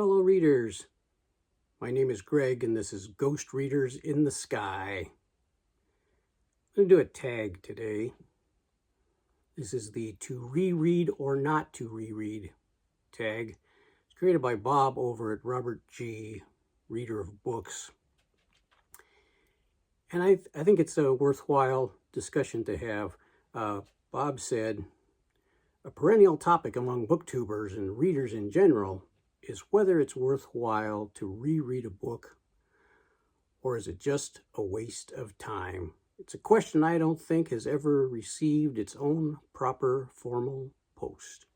fellow readers. My name is Greg, and this is Ghost Readers in the Sky. I'm going to do a tag today. This is the to reread or not to reread tag. It's created by Bob over at Robert G., Reader of Books. And I think it's a worthwhile discussion to have. Bob said, a perennial topic among booktubers and readers in general is whether it's worthwhile to reread a book, or is it just a waste of time? It's a question I don't think has ever received its own proper formal post.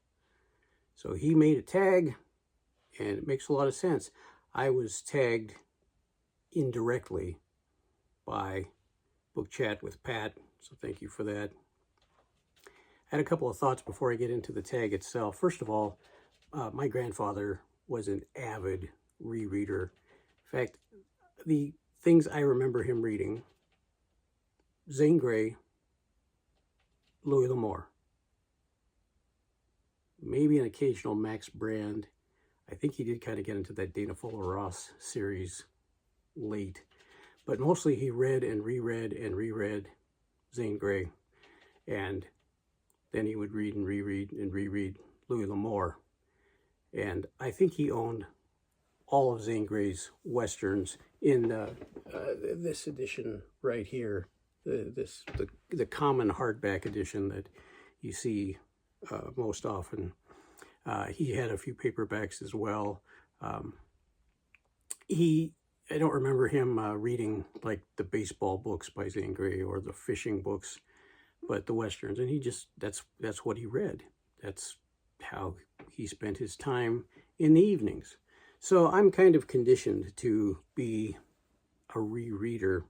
So he made a tag, and it makes a lot of sense. I was tagged indirectly by Book Chat with Pat, so thank you for that. I had a couple of thoughts before I get into the tag itself. First of all, my grandfather was an avid rereader. In fact, the things I remember him reading: Zane Grey, Louis L'Amour, maybe an occasional Max Brand. I think he did kind of get into that Dana Fuller-Ross series late, but mostly he read and reread Zane Grey, and then he would read and reread Louis L'Amour. And I think he owned all of Zane Grey's Westerns in this edition right here, the common hardback edition that you see most often. He had a few paperbacks as well. I don't remember him reading like the baseball books by Zane Grey or the fishing books, but the Westerns, and that's what he read. That's how he spent his time in the evenings. So I'm kind of conditioned to be a rereader.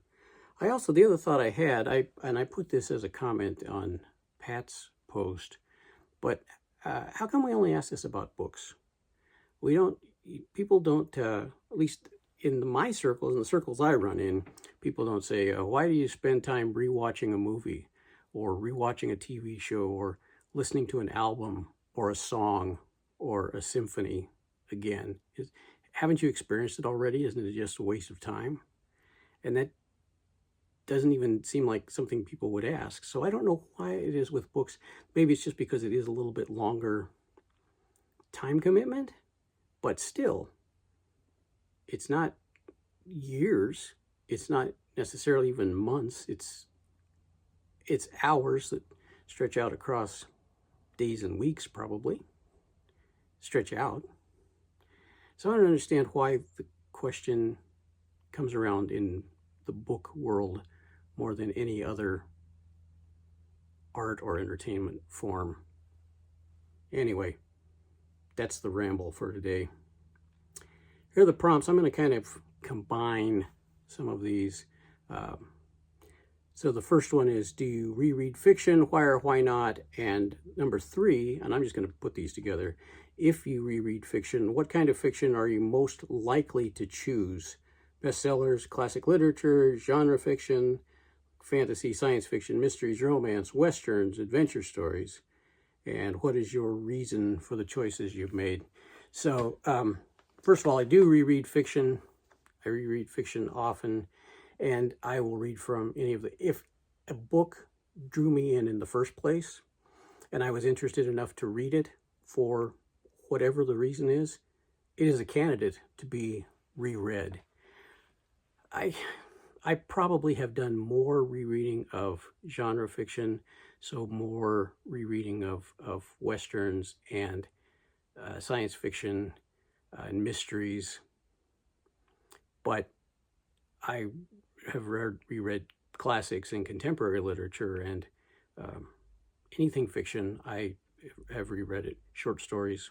The other thought I had, I put this as a comment on Pat's post, but how come we only ask this about books? People don't, at least in my circles, in the circles I run in, people don't say, why do you spend time rewatching a movie or rewatching a TV show or listening to an album or a song or a symphony again? Haven't you experienced it already? Isn't it just a waste of time? And that doesn't even seem like something people would ask. So I don't know why it is with books. Maybe it's just because it is a little bit longer time commitment, but still, it's not years. It's not necessarily even months. It's hours that stretch out across days and weeks, probably. Stretch out. So I don't understand why the question comes around in the book world more than any other art or entertainment form. Anyway, that's the ramble for today. Here are the prompts. I'm going to kind of combine some of these. So the first one is, do you reread fiction? Why or why not? And number 3, and I'm just going to put these together. If you reread fiction, what kind of fiction are you most likely to choose? Bestsellers, classic literature, genre fiction, fantasy, science fiction, mysteries, romance, westerns, adventure stories. And what is your reason for the choices you've made? So, first of all, I do reread fiction. I reread fiction often. And I will read from any of if a book drew me in the first place, and I was interested enough to read it for whatever the reason is, it is a candidate to be reread. I probably have done more rereading of genre fiction, so more rereading of westerns and science fiction and mysteries, but I have reread classics and contemporary literature and anything fiction. I have reread it, short stories,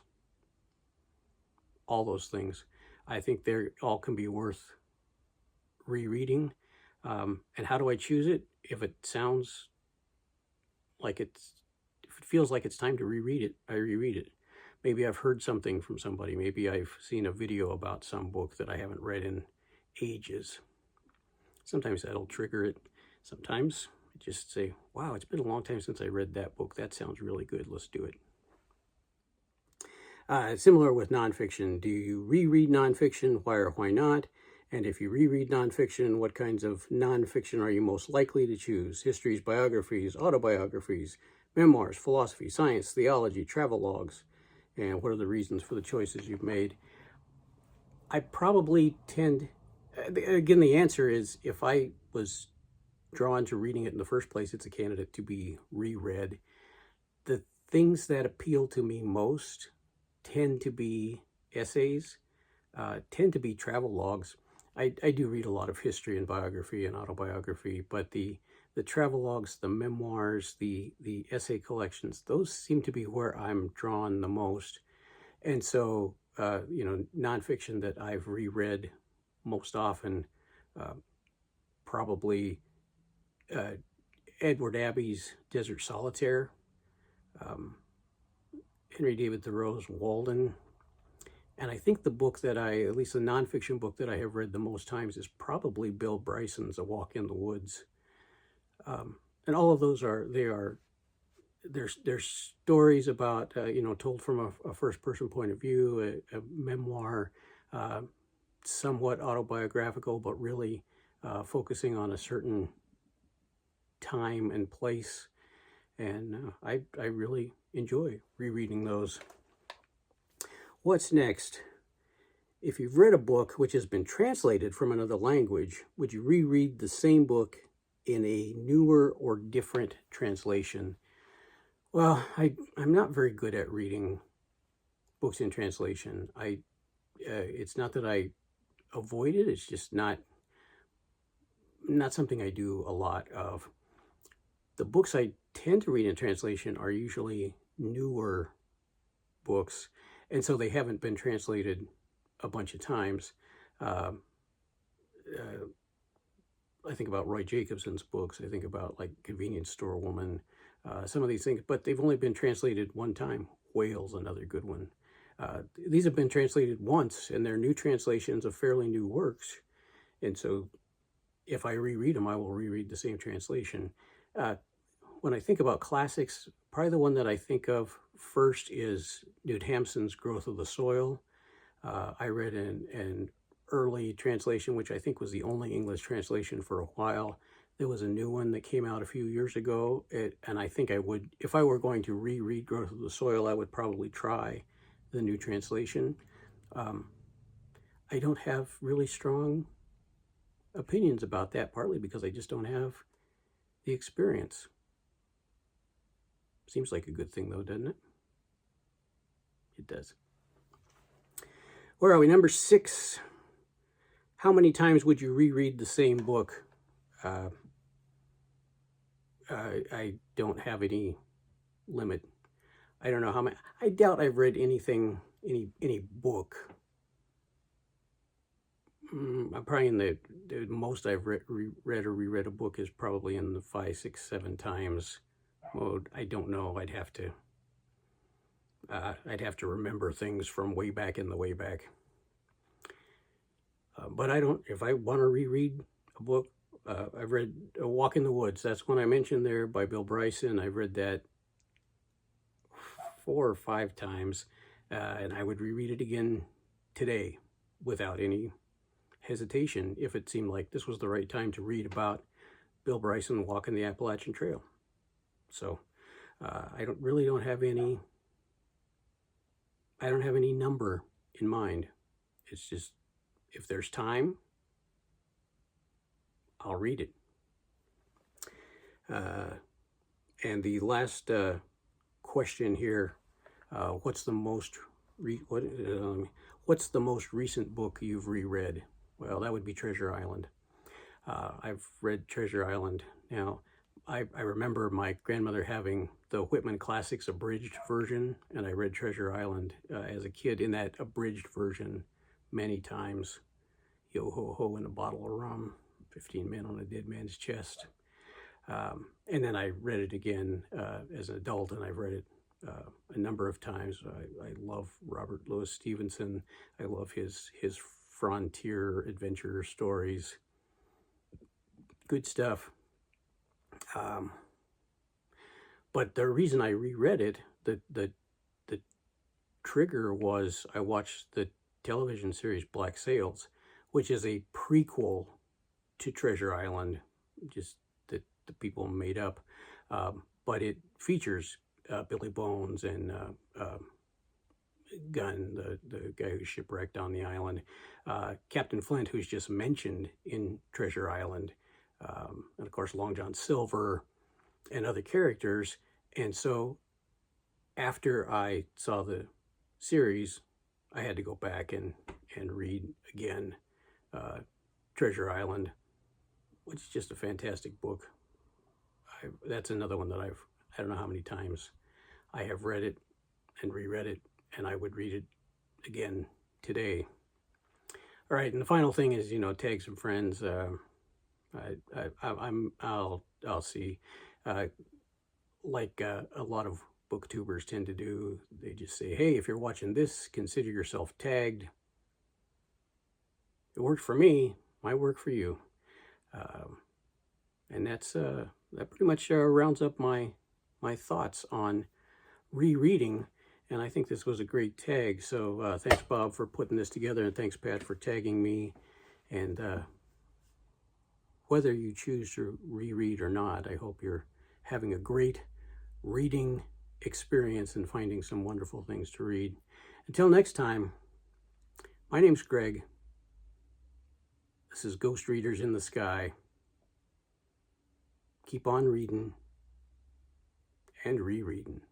all those things. I think they all can be worth rereading. And how do I choose it? If it sounds like if it feels like it's time to reread it, I reread it. Maybe I've heard something from somebody. Maybe I've seen a video about some book that I haven't read in ages. Sometimes that'll trigger it. Sometimes I just say, wow, it's been a long time since I read that book. That sounds really good. Let's do it. Similar with nonfiction. Do you reread nonfiction? Why or why not? And if you reread nonfiction, what kinds of nonfiction are you most likely to choose? Histories, biographies, autobiographies, memoirs, philosophy, science, theology, travelogues, and what are the reasons for the choices you've made? I probably tend, again, the answer is if I was drawn to reading it in the first place, it's a candidate to be reread. The things that appeal to me most tend to be essays, tend to be travelogues. I do read a lot of history and biography and autobiography, but the travelogues, the memoirs, the essay collections, those seem to be where I'm drawn the most. And so, nonfiction that I've reread most often, probably Edward Abbey's Desert Solitaire, Henry David Thoreau's Walden. And I think the book that at least the nonfiction book that I have read the most times is probably Bill Bryson's A Walk in the Woods. And all of those they're stories about, told from a first-person point of view, a memoir, somewhat autobiographical, but really focusing on a certain time and place. And I really enjoy rereading those. What's next? If you've read a book which has been translated from another language, would you reread the same book in a newer or different translation? Well, I'm not very good at reading books in translation. It's not that I avoid it, it's just not something I do a lot of. The books I tend to read in translation are usually newer books, and so they haven't been translated a bunch of times. I think about Roy Jacobson's books. I think about like Convenience Store Woman, some of these things, but they've only been translated one time. Whale's another good one. These have been translated once, and they're new translations of fairly new works. And so if I reread them, I will reread the same translation. When I think about classics, probably the one that I think of first is Newt Hampson's Growth of the Soil. I read an early translation, which I think was the only English translation for a while. There was a new one that came out a few years ago, and I think I would, if I were going to reread Growth of the Soil, I would probably try the new translation. I don't have really strong opinions about that, partly because I just don't have the experience. Seems like a good thing, though, doesn't it? It does. Where are we? Number 6. How many times would you reread the same book? I don't have any limit. I don't know how many. I doubt I've read any book. Probably in the most I've read or reread a book is probably in the 5, 6, 7 times mode. I don't know. I'd have to remember things from way back in the way back. But I don't. If I want to reread a book, I've read A Walk in the Woods. That's one I mentioned there by Bill Bryson. I've read that 4 or 5 times, and I would reread it again today without any hesitation if it seemed like this was the right time to read about Bill Bryson walking the Appalachian Trail. So I don't have any number in mind. It's just, if there's time, I'll read it. And the last question here, what's the most recent book you've reread? Well, that would be Treasure Island. I've read Treasure Island. Now, I remember my grandmother having the Whitman Classics abridged version, and I read Treasure Island as a kid in that abridged version many times. Yo ho ho and a bottle of rum, 15 men on a dead man's chest. And then I read it again as an adult, and I've read it a number of times. I love Robert Louis Stevenson. I love his frontier adventure stories. Good stuff. But the reason I reread it, the trigger was I watched the television series Black Sails, which is a prequel to Treasure Island, just that the people made up. But it features Billy Bones and Gunn, the guy who's shipwrecked on the island, Captain Flint, who's just mentioned in Treasure Island, and of course Long John Silver and other characters. And so after I saw the series, I had to go back and read again Treasure Island, which is just a fantastic book. That's another one that I don't know how many times I have read it and reread it, and I would read it again today. All right, and the final thing is, tag some friends. I'll see. Like a lot of booktubers tend to do, they just say, hey, if you're watching this, consider yourself tagged. It worked for me, might work for you. And that pretty much rounds up my thoughts on rereading. And I think this was a great tag. So thanks, Bob, for putting this together, and thanks, Pat, for tagging me. And whether you choose to reread or not, I hope you're having a great reading experience and finding some wonderful things to read. Until next time, my name's Greg. This is Ghost Readers in the Sky. Keep on reading and rereading.